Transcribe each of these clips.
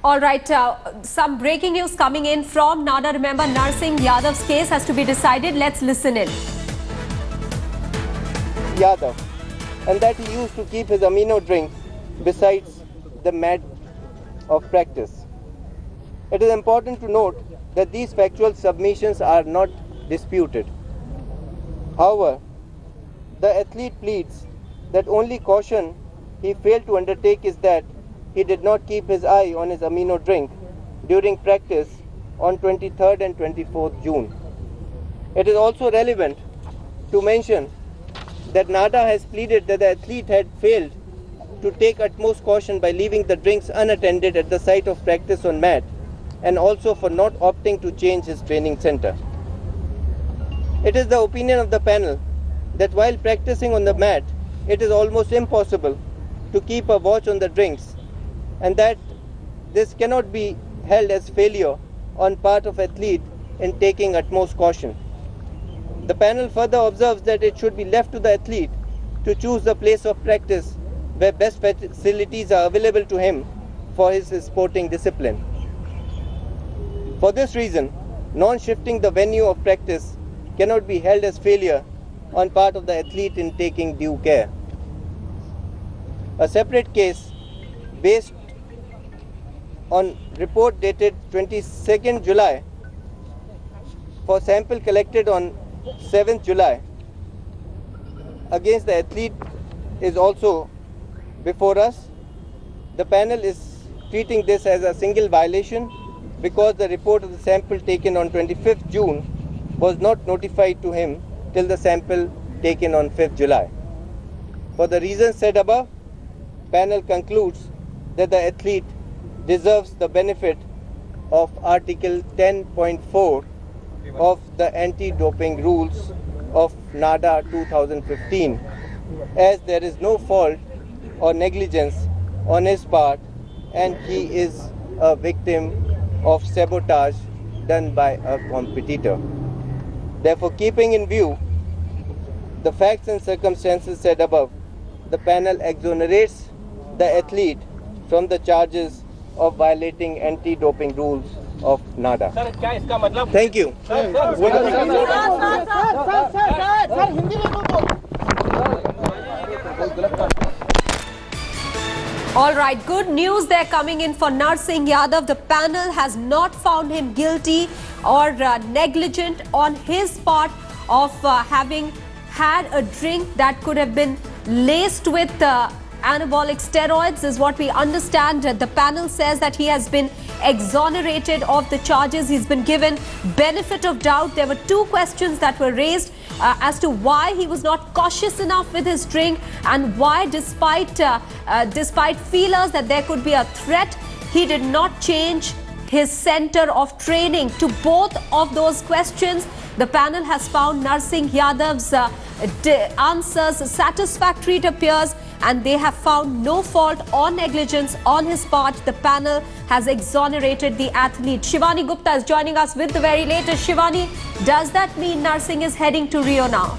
All right, some breaking news coming in from NADA. Remember, Narsingh Yadav's case has to be decided. Let's listen in. Yadav, and that he used to keep his amino drinks besides the mat of practice. It is important to note that these factual submissions are not disputed. However, the athlete pleads that only caution he failed to undertake is that he did not keep his eye on his amino drink during practice on 23rd and 24th June. It is also relevant to mention that NADA has pleaded that the athlete had failed to take utmost caution by leaving the drinks unattended at the site of practice on mat, and also for not opting to change his training center. It is the opinion of the panel that while practicing on the mat, it is almost impossible to keep a watch on the drinks, and that this cannot be held as failure on part of athlete in taking utmost caution. The panel further observes that it should be left to the athlete to choose the place of practice where best facilities are available to him for his sporting discipline. For this reason, non-shifting the venue of practice cannot be held as failure on part of the athlete in taking due care. A separate case based on report dated 22nd July for sample collected on 7th July against the athlete is also before us. The panel is treating this as a single violation because the report of the sample taken on 25th June was not notified to him till the sample taken on 5th July. For the reasons said above, panel concludes that the athlete deserves the benefit of Article 10.4 of the anti-doping rules of NADA 2015, as there is no fault or negligence on his part and he is a victim of sabotage done by a competitor. Therefore, keeping in view the facts and circumstances said above, the panel exonerates the athlete from the charges of violating anti-doping rules of NADA. Thank you. All right, good news there coming in for Narsingh Yadav. The panel has not found him guilty or negligent on his part of having had a drink that could have been laced with anabolic steroids, is what we understand. The panel says that he has been exonerated of the charges. He's been given benefit of doubt. There were two questions that were raised as to why he was not cautious enough with his drink and why, despite feelers that there could be a threat, he did not change his center of training. To both of those questions, the panel has found Narsingh Yadav's answers satisfactory, it appears, and they have found no fault or negligence on his part. The panel has exonerated the athlete. Shivani Gupta is joining us with the very latest. Shivani, does that mean Narsingh is heading to Rio now?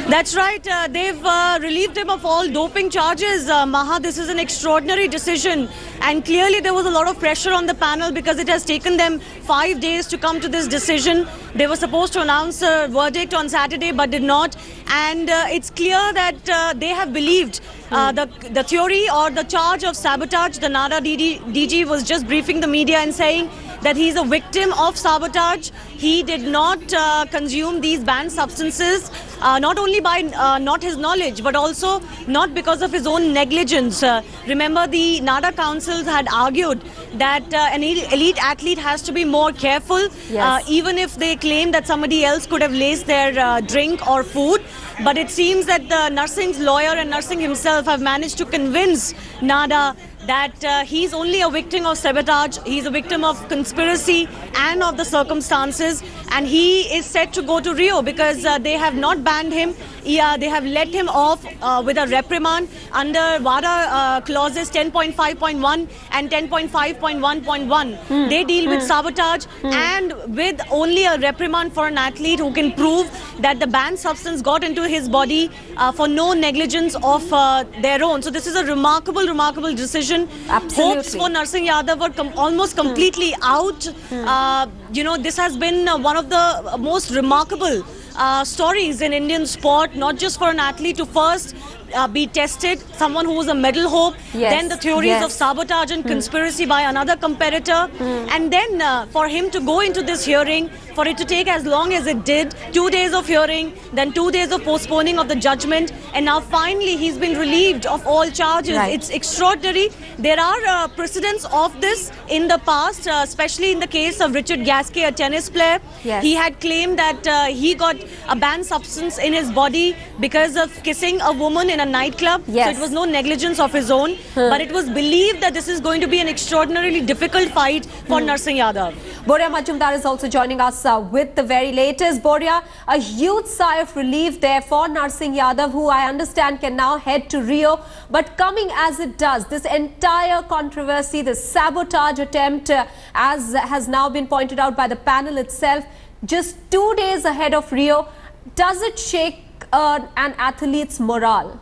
That's right. They've relieved him of all doping charges. Maha, this is an extraordinary decision. And clearly there was a lot of pressure on the panel because it has taken them 5 days to come to this decision. They were supposed to announce a verdict on Saturday but did not. And it's clear that they have believed the theory or the charge of sabotage. The NADA DG was just briefing the media and saying that he's a victim of sabotage. He did not consume these banned substances, not only by not his knowledge, but also not because of his own negligence. Remember, the NADA councils had argued that an elite athlete has to be more careful, even if they claim that somebody else could have laced their drink or food. But it seems that the Narsingh's lawyer and Narsingh himself have managed to convince NADA that he's only a victim of sabotage, he's a victim of conspiracy and of the circumstances, and he is set to go to Rio because they have not banned him. Yeah, they have let him off with a reprimand under WADA clauses 10.5.1 and 10.5.1.1. They deal with sabotage and with only a reprimand for an athlete who can prove that the banned substance got into his body for no negligence of their own. So this is a remarkable decision. Absolutely. Hopes for Narsingh Yadav were almost completely out. This has been one of the most remarkable stories in Indian sport, not just for an athlete to first be tested, someone who was a medal hope, then the theories of sabotage and conspiracy by another competitor, and then for him to go into this hearing, for it to take as long as it did, 2 days of hearing, then 2 days of postponing of the judgment, and now finally he's been relieved of all charges. Right. It's extraordinary. There are precedents of this in the past, especially in the case of Richard Gasquet, a tennis player. Yes. He had claimed that he got a banned substance in his body because of kissing a woman in a nightclub. Yes. So it was no negligence of his own, but it was believed that this is going to be an extraordinarily difficult fight for Narsingh Yadav. Boria Majumdar is also joining us with the very latest. Boria, a huge sigh of relief there for Narsingh Yadav, who I understand can now head to Rio. But coming as it does, this entire controversy, this sabotage attempt, as has now been pointed out by the panel itself, just 2 days ahead of Rio, does it shake an athlete's morale?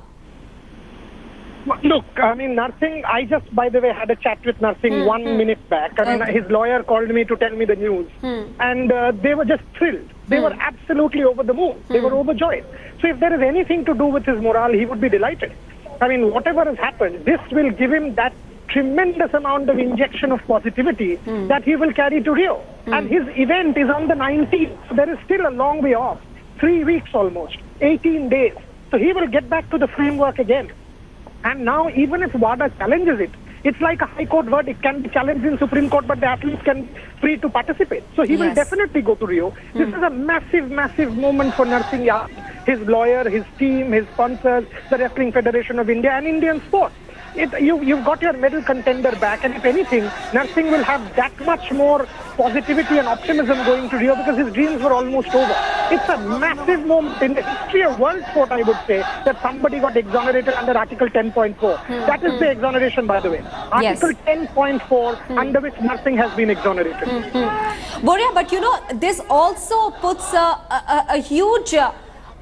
Look, I mean, Narsingh, I just, by the way, had a chat with Narsingh 1 minute back. I mean, his lawyer called me to tell me the news. And they were just thrilled. They were absolutely over the moon. They were overjoyed. So if there is anything to do with his morale, he would be delighted. I mean, whatever has happened, this will give him that tremendous amount of injection of positivity that he will carry to Rio. And his event is on the 19th. So there is still a long way off. 3 weeks almost. 18 days. So he will get back to the framework again. And now, even if WADA challenges it, it's like a High Court verdict, can be challenged in Supreme Court, but the athletes can be free to participate. So he will definitely go to Rio. This is a massive moment for Narsingh Yadav, his lawyer, his team, his sponsors, the Wrestling Federation of India and Indian sport. You've got your medal contender back, and if anything, Narsingh will have that much more positivity and optimism going to Rio because his dreams were almost over. It's a massive moment in the history of world sport, I would say, that somebody got exonerated under Article 10.4. That is the exoneration, by the way. Article 10.4, under which Narsingh has been exonerated. Boria, but this also puts a huge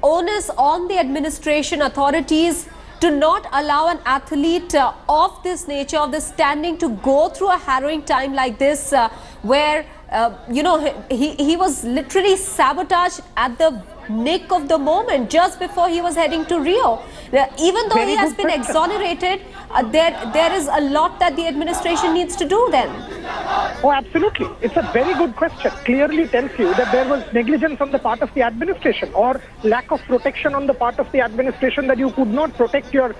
onus on the administration authorities to not allow an athlete of this nature, of this standing, to go through a harrowing time like this, where he was literally sabotaged at the nick of the moment, just before he was heading to Rio. Even though he has been exonerated, there is a lot that the administration needs to do then. Oh, absolutely. It's a very good question. Clearly tells you that there was negligence on the part of the administration or lack of protection on the part of the administration, that you could not protect your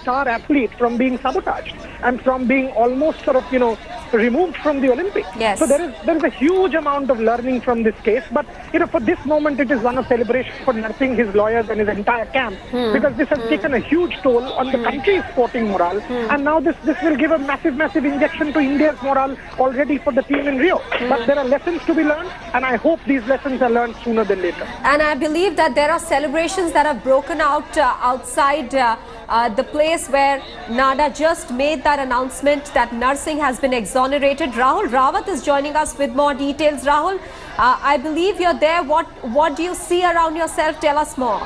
star athlete from being sabotaged and from being almost sort of, removed from the Olympics. Yes. So there is a huge amount of learning from this case. But, for this moment, it is one of celebration for Narsingh, his lawyers and his entire camp, because this has taken a huge toll on the country's sporting morale. And now this will give a massive injection to India's morale already for the team in Rio. But there are lessons to be learned, and I hope these lessons are learned sooner than later. And I believe that there are celebrations that have broken out outside the place where NADA just made that announcement that Narsingh has been exonerated. Rahul Rawat is joining us with more details. Rahul, I believe you're there. What do you see around yourself? Tell us more.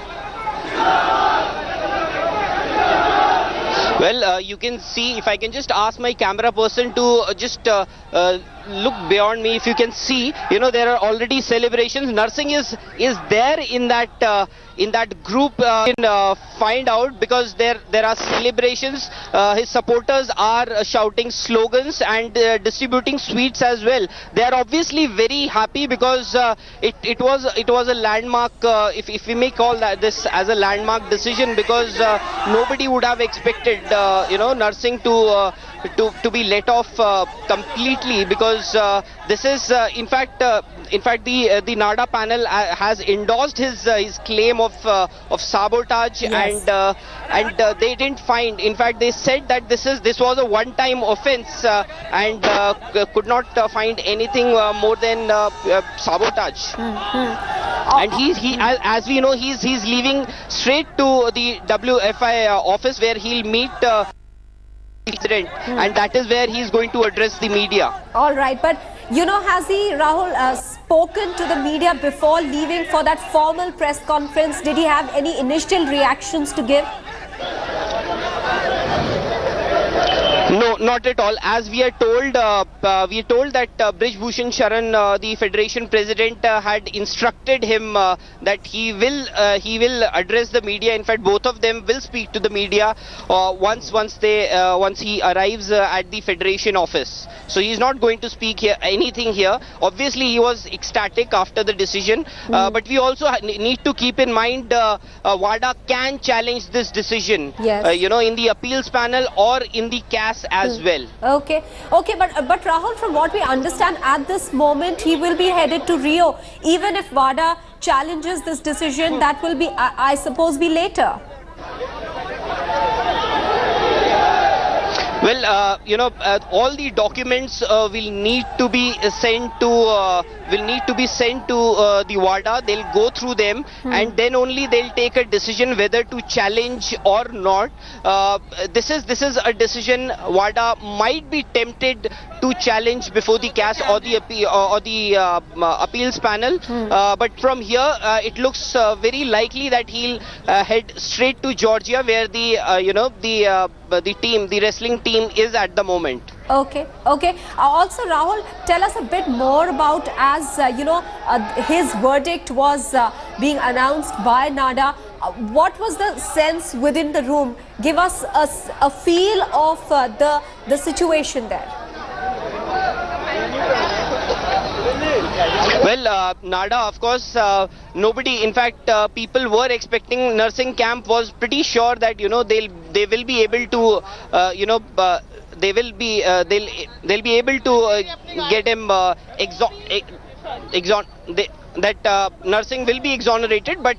Well, you can see, if I can just ask my camera person to just look beyond me, if you can see, there are already celebrations. Narsingh is there in that group. You can find out because there are celebrations. His supporters are shouting slogans and distributing sweets as well. They are obviously very happy because it was a landmark, if we may call this as a landmark decision, because nobody would have expected Narsingh to be let off completely, because this is in fact the NADA panel has endorsed his claim of sabotage. Yes. and they didn't find, in fact they said that this was a one-time offense and could not find anything more than sabotage. And as we know, he's leaving straight to the WFI office where he'll meet president, and that is where he's going to address the media. All right, but has he, Rahul, spoken to the media before leaving for that formal press conference? Did he have any initial reactions to give? No, not at all. As we are told that Brij Bhushan Sharan, the Federation President, had instructed him that he will address the media. In fact, both of them will speak to the media once he arrives at the Federation office. So he is not going to speak anything here. Obviously, he was ecstatic after the decision, but we also need to keep in mind WADA can challenge this decision. Yes. In the appeals panel or in the CAS as well. Okay, but Rahul, from what we understand at this moment, he will be headed to Rio. Even if WADA challenges this decision, that will be, I suppose, be later. Well, all the documents will need to be sent to the WADA. They'll go through them, and then only they'll take a decision whether to challenge or not. This is a decision WADA might be tempted to challenge before the CAS or the appeals panel. But from here, it looks very likely that he'll head straight to Georgia, where the wrestling team is at the moment. Okay. Also, Rahul, tell us a bit more about, as his verdict was being announced by NADA. What was the sense within the room? Give us a feel of the situation there. Well, NADA, of course, nobody, in fact, people were expecting, Narsingh camp was pretty sure that, they will be able to, they'll be able to get him Narsingh will be exonerated, but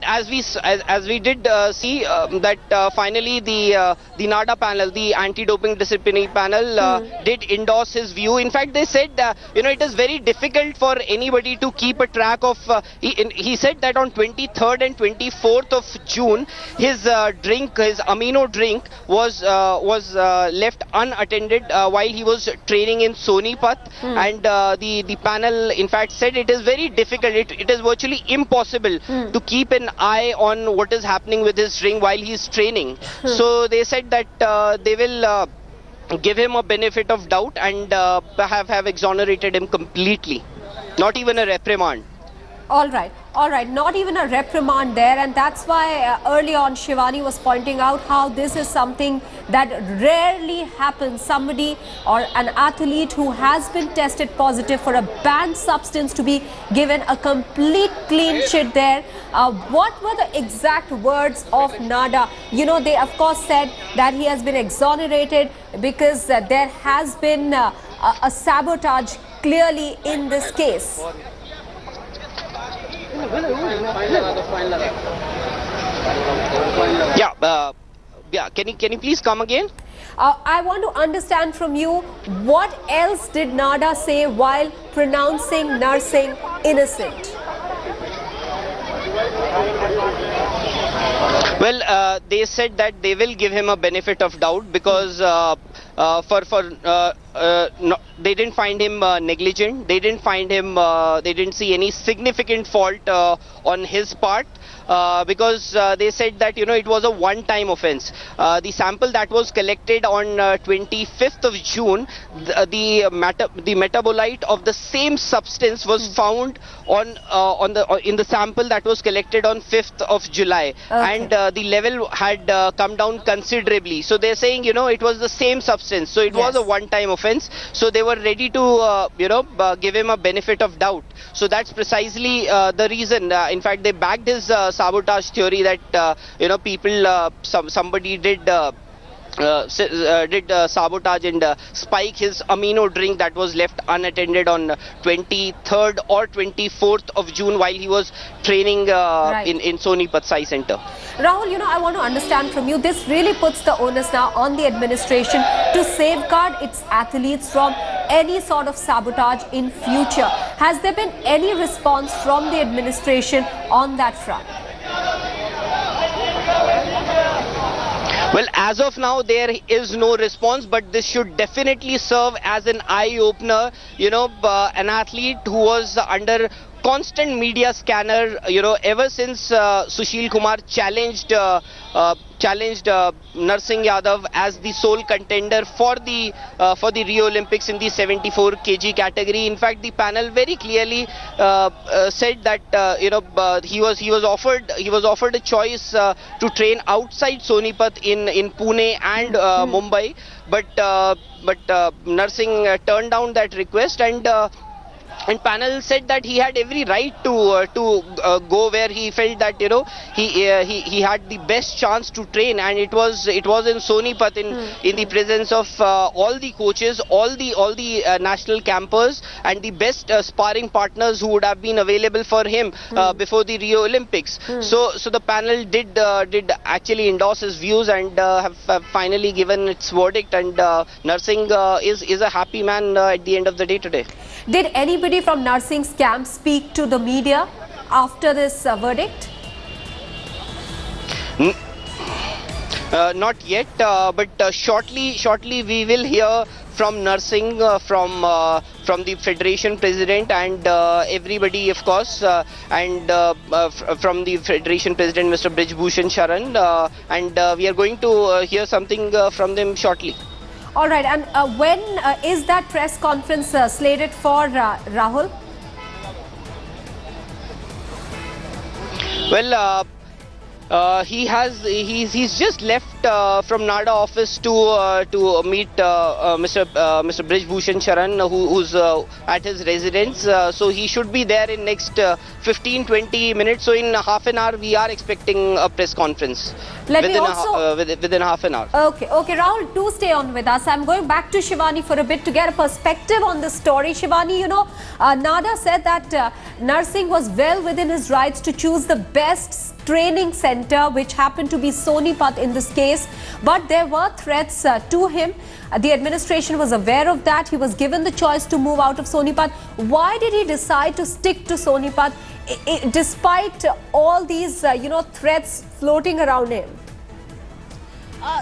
as we did see that finally the NADA panel, the anti-doping disciplinary panel, did endorse his view. In fact, they said it is very difficult for anybody to keep a track of. He said that on 23rd and 24th of June, his amino drink was left unattended while he was training in Sonipat, and the panel in fact said it is very difficult. It is virtually impossible to keep an eye on what is happening with his drink while he is training. So they said that they will give him a benefit of doubt and have exonerated him completely. Not even a reprimand. All right. Not even a reprimand there, and that's why early on Shivani was pointing out how this is something that rarely happens. Somebody or an athlete who has been tested positive for a banned substance to be given a complete clean sheet there. What were the exact words of NADA? They of course said that he has been exonerated because there has been a sabotage clearly in this case. Yeah. Can you please come again? I want to understand from you, what else did NADA say while pronouncing Narsingh innocent? Well, they said that they will give him a benefit of doubt because they didn't find him negligent. They didn't find him. They didn't see any significant fault on his part. Because they said that it was a one-time offence. The sample that was collected on 25th of June, the metabolite of the same substance was found in the sample that was collected on 5th of July, and the level had come down considerably. So they're saying it was the same substance. So it was a one-time offence. So they were ready to give him a benefit of doubt. So that's precisely the reason. In fact, they backed his sabotage theory that somebody did sabotage and spike his amino drink that was left unattended on 23rd or 24th of June while he was training in Sonipat Sai Center. Rahul, I want to understand from you, this really puts the onus now on the administration to safeguard its athletes from any sort of sabotage in future? Has there been any response from the administration on that front? Well, as of now, there is no response, but this should definitely serve as an eye-opener. An athlete who was under constant media scanner, ever since Sushil Kumar challenged Narsingh Yadav as the sole contender for the Rio Olympics in the 74 kg category. In fact, the panel very clearly said that he was offered a choice to train outside Sonipat in Pune and Mumbai, but Narsingh turned down that request, and panel said that he had every right to go where he felt that he had the best chance to train, and it was in Sonipat in the presence of all the coaches, all the national campers, and the best sparring partners who would have been available for him before the Rio Olympics. So the panel did actually endorse his views and have finally given its verdict, and Narsingh is a happy man at the end of the day today. Did anybody from Narsingh's camp speak to the media after this verdict? Not yet, but shortly we will hear from Narsingh, from the Federation President and everybody, of course, and from the Federation President, Mr. Brij Bhushan Sharan, and we are going to hear something from them shortly. All right, and when is that press conference slated for, Rahul? Well, he's just left from NADA office to meet Mr. Brij Bhushan Sharan, who's at his residence. So he should be there in next 15-20 minutes. So in half an hour we are expecting a press conference. Within half an hour. Okay, Rahul, do stay on with us. I'm going back to Shivani for a bit to get a perspective on this story. Shivani, NADA said that Narsingh was well within his rights to choose the best training center, which happened to be Sonipat in this case, but there were threats to him. The administration was aware of that. He was given the choice to move out of Sonipat. Why did he decide to stick to Sonipat despite all these threats floating around him?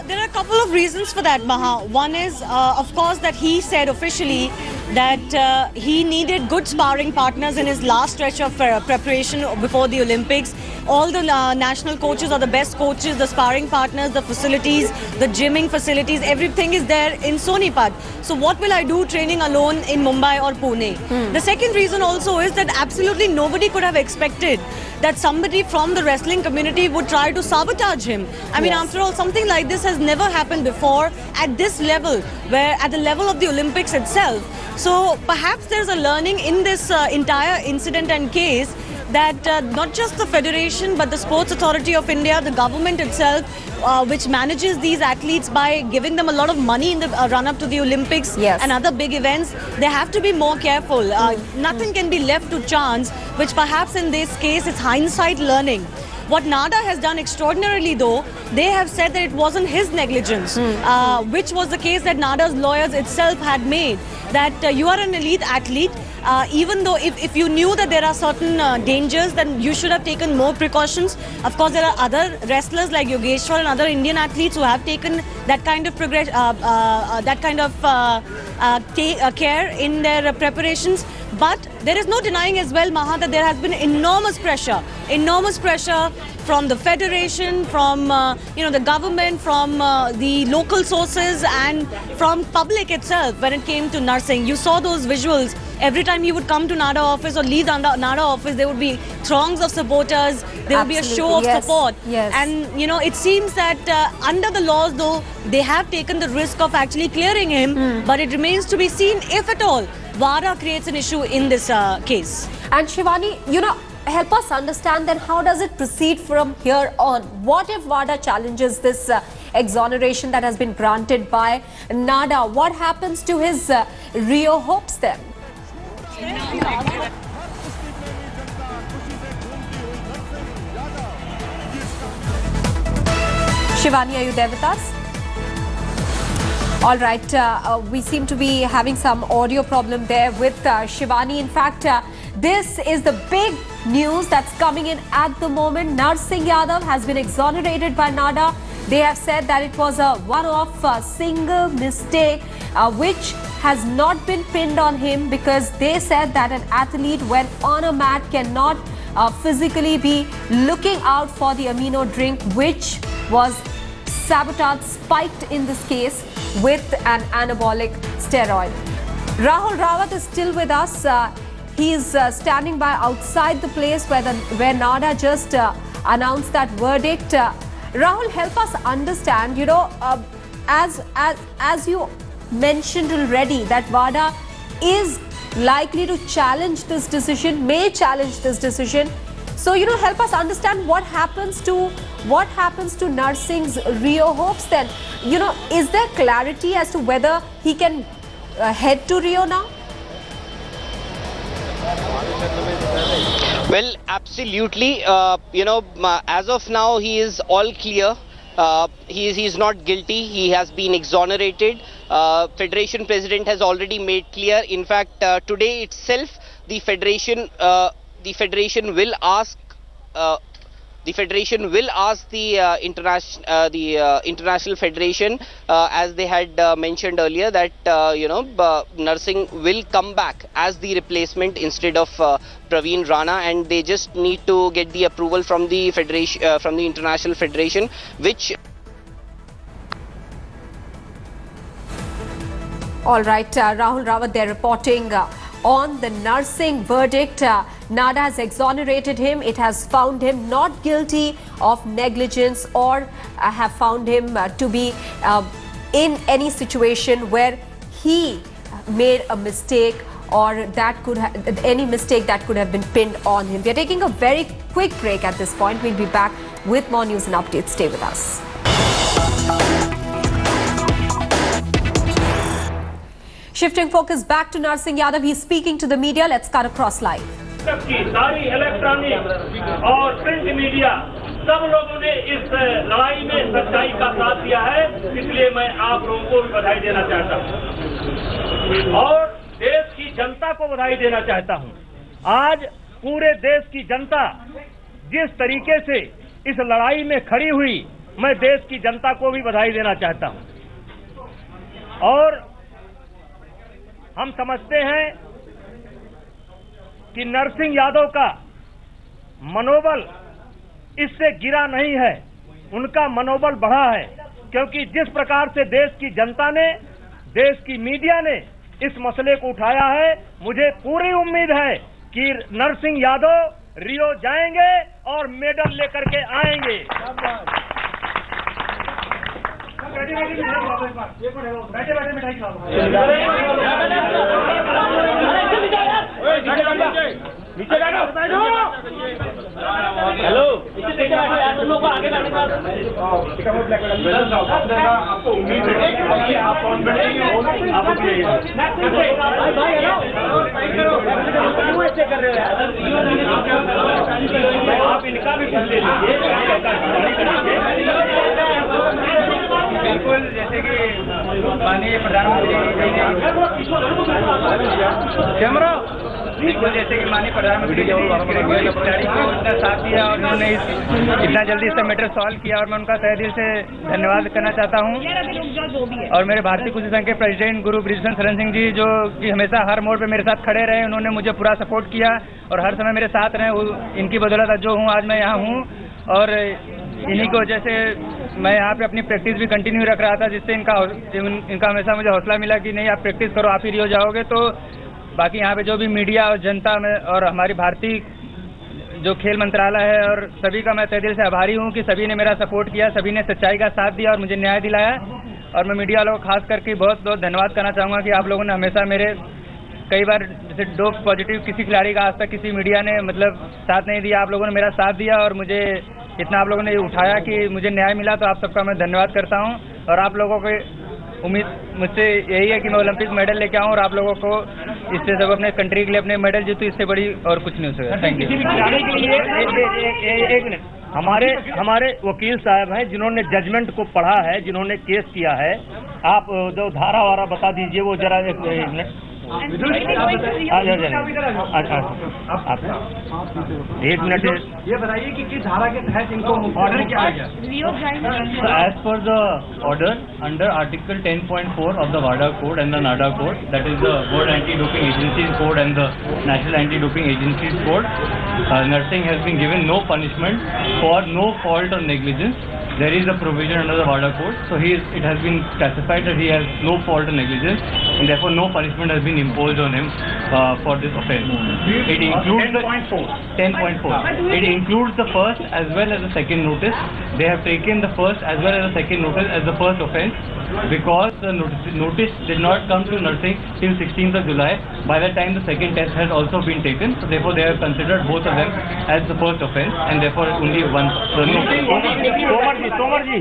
There are a couple of reasons for that, Maha. One is, of course, that he said officially that he needed good sparring partners in his last stretch of preparation before the Olympics. All the national coaches are the best coaches, the sparring partners, the facilities, the gymming facilities, everything is there in Sonipat. So what will I do training alone in Mumbai or Pune? The second reason also is that absolutely nobody could have expected that somebody from the wrestling community would try to sabotage him. I mean, after all, something like this has never happened before at this level, where at the level of the Olympics itself. So perhaps there's a learning in this entire incident and case that not just the Federation but the Sports Authority of India, the government itself, which manages these athletes by giving them a lot of money in the run-up to the Olympics and other big events, they have to be more careful. Nothing can be left to chance, which perhaps in this case is hindsight learning. What NADA has done extraordinarily, though, they have said that it wasn't his negligence, which was the case that NADA's lawyers itself had made, that you are an elite athlete, even though if you knew that there are certain dangers, then you should have taken more precautions. Of course, there are other wrestlers like Yogeshwar and other Indian athletes who have taken that kind of care in their preparations. But there is no denying as well, Maha, that there has been enormous pressure from the federation, from the government, from the local sources, and from public itself when it came to Narsingh. You saw those visuals. Every time he would come to NADA office or leave NADA office, there would be throngs of supporters. There would be a show of support. And, it seems that under the laws, though, they have taken the risk of actually clearing him. But it remains to be seen if at all WADA creates an issue in this case. And Shivani, help us understand then how does it proceed from here on? What if WADA challenges this exoneration that has been granted by NADA? What happens to his Rio hopes then? Shivani, are you there with us? All right, we seem to be having some audio problem there with Shivani. In fact, this is the big news that's coming in at the moment. Narsingh Yadav has been exonerated by NADA. They have said that it was a one-off single mistake which has not been pinned on him, because they said that an athlete when on a mat cannot physically be looking out for the amino drink, which was Sabotage spiked in this case with an anabolic steroid. Rahul Rawat is still with us. He is standing by outside the place where NADA just announced that verdict. Rahul, help us understand, you know, as you mentioned already, that WADA is likely to challenge this decision, may challenge this decision. So, you know, help us understand what happens to Narsingh's Rio hopes then. You know, is there clarity as to whether he can head to Rio now? Well, absolutely. You know, as of now, he is all clear. He is not guilty. He has been exonerated. Federation president has already made clear. In fact, today itself, the federation will ask the international federation, as they had mentioned earlier, that you know, Narsingh will come back as the replacement instead of Praveen Rana, and they just need to get the approval from the federation, from the international federation, which. All right, Rahul Rawat, they're reporting on the Narsingh verdict. NADA has exonerated him. It has found him not guilty of negligence or have found him to be in any situation where he made a mistake, or that could any mistake that could have been pinned on him. We are taking a very quick break at this point. We'll be back with more news and updates. Stay with us. Shifting focus back to Narsingh Yadav. He's speaking to the media. Let's cut across live. सारी electronic और print media सब लोगों ने इस लड़ाई में सच्चाई का साथ दिया है, इसलिए मैं आप लोगों को भी बधाई देना चाहता हूं और देश की जनता को बधाई देना चाहता हूं। आज पूरे देश की जनता जिस तरीके से इस लड़ाई में खड़ी हुई, मैं देश की जनता को भी बधाई देना चाहता हूं और हम समझते हैं कि नरसिंह यादव का मनोबल इससे गिरा नहीं है, उनका मनोबल बढ़ा है, क्योंकि जिस प्रकार से देश की जनता ने, देश की मीडिया ने इस मसले को उठाया है, मुझे पूरी उम्मीद है कि नरसिंह यादव रियो जाएंगे और मेडल लेकर के आएंगे। बैठे मिठाई खिलाओ। नीचे बैठो। हेलो, आपको उम्मीद है कि आप कॉन्फिडेंट हो, आप इनका भी पूछ लीजिए। बिल्कुल, जैसे कि माननीय प्रधानमंत्री कैमरा, बिल्कुल जैसे कि माननीय प्रधानमंत्री खिलाड़ी को इतना साथ दिया और उन्होंने इतना जल्दी इसका मैटर सॉल्व किया, और मैं उनका तहे दिल से धन्यवाद करना चाहता हूं। और मेरे भारतीय कुश्ती संघ के प्रेसिडेंट गुरु ब्रिजभूषण शरण सिंह जी, जो कि हमेशा हर मोड़ पे मेरे साथ खड़े रहे, उन्होंने मुझे पूरा सपोर्ट किया और हर समय मेरे साथ रहे। इनकी बदौलत जो हूँ आज मैं यहाँ हूँ, और इन्हीं को जैसे मैं यहाँ पे अपनी प्रैक्टिस भी कंटिन्यू रख रहा था, जिससे इनका हमेशा मुझे हौसला मिला कि नहीं, आप प्रैक्टिस करो, आप ही रियो जाओगे। तो बाकी यहाँ पे जो भी मीडिया और जनता में और हमारी भारतीय जो खेल मंत्रालय है, और सभी का मैं तहे दिल से आभारी हूँ कि सभी ने मेरा सपोर्ट किया, सभी ने सच्चाई का साथ दिया और मुझे न्याय दिलाया। और मैं मीडिया वालों को खास करके बहुत बहुत धन्यवाद करना चाहूँगा कि आप लोगों ने हमेशा मेरे, कई बार जैसे डोप पॉजिटिव किसी खिलाड़ी का आज तक किसी मीडिया ने मतलब साथ नहीं दिया, आप लोगों ने मेरा साथ दिया और मुझे इतना आप लोगों ने उठाया कि मुझे न्याय मिला। तो आप सबका मैं धन्यवाद करता हूं, और आप लोगों की उम्मीद मुझसे यही है कि मैं ओलंपिक मेडल लेके आऊं और आप लोगों को इससे सब अपने कंट्री के लिए अपने मेडल जीतूं, इससे बड़ी और कुछ नहीं हो सकता। Thank you. एक मिनट, हमारे वकील साहब हैं जिन्होंने जजमेंट को पढ़ा है, जिन्होंने केस किया है, आप जो धारा वारा बता दीजिए वो जरा एक मिनट। एक मिनट ये बताइए कि किस धारा के तहत इनको ऑर्डर किया गया? As per the order under Article 10.4 of the WADA Code and the NADA Code, that is the World Anti-Doping Agency's Code and the National Anti-Doping Agency's Code, Narsingh has been given no punishment for no fault or negligence. There is a provision under the WADA Code, so it has been classified that he has no fault or negligence, and therefore no punishment has been imposed on him for this offence. It includes 10.4. It includes the first as well as the second notice. They have taken the first as well as the second notice as the first offence because the notice did not come to Narsingh till 16th of July. By that time, the second test has also been taken, so therefore they have considered both of them as the first offence, and therefore only one. Tomar ji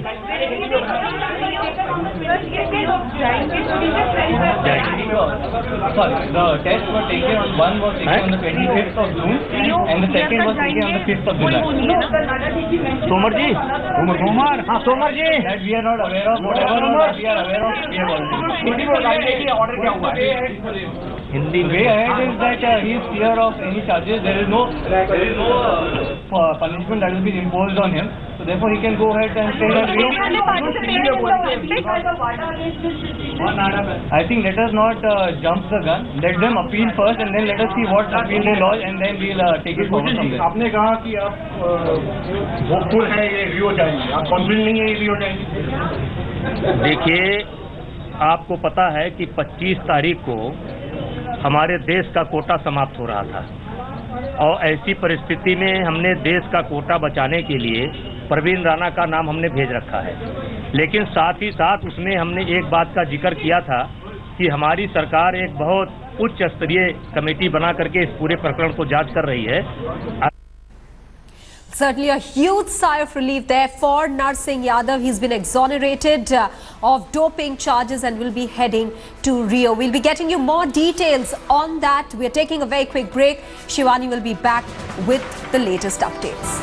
Sorry, the tests were taken on, one was taken on the 25th of June and the second was taken on the 5th of July. Tomar जी हाँ तोमर जी That we are not aware of, whatever we are aware of, we have already. Order क्या हुआ है? The way ahead is that he is clear of any charges. There is no punishment that will be imposed on him. So therefore he can go ahead and say that I think let us not jump the gun. Let them appeal first and then let us see what appeal they lodge and then we'll take it forward from there. आपने कहा कि आप hopeful हैं ये रियो जाएंगे, आप confident नहीं है ये रियो जाएंगे? देखिए, आपको पता है कि 25 तारीख को हमारे देश का कोटा समाप्त हो रहा था और ऐसी परिस्थिति में हमने देश का कोटा बचाने के लिए प्रवीण राणा का नाम हमने भेज रखा है, लेकिन साथ ही साथ उसमें हमने एक बात का जिक्र किया था कि हमारी सरकार एक बहुत उच्च स्तरीय कमेटी बना करके इस पूरे प्रकरण को जांच कर रही है। Certainly a huge sigh of relief there for Narsingh Yadav. He's been exonerated of doping charges and will be heading to Rio. We'll be getting you more details on that. We're taking a very quick break. Shivani will be back with the latest updates.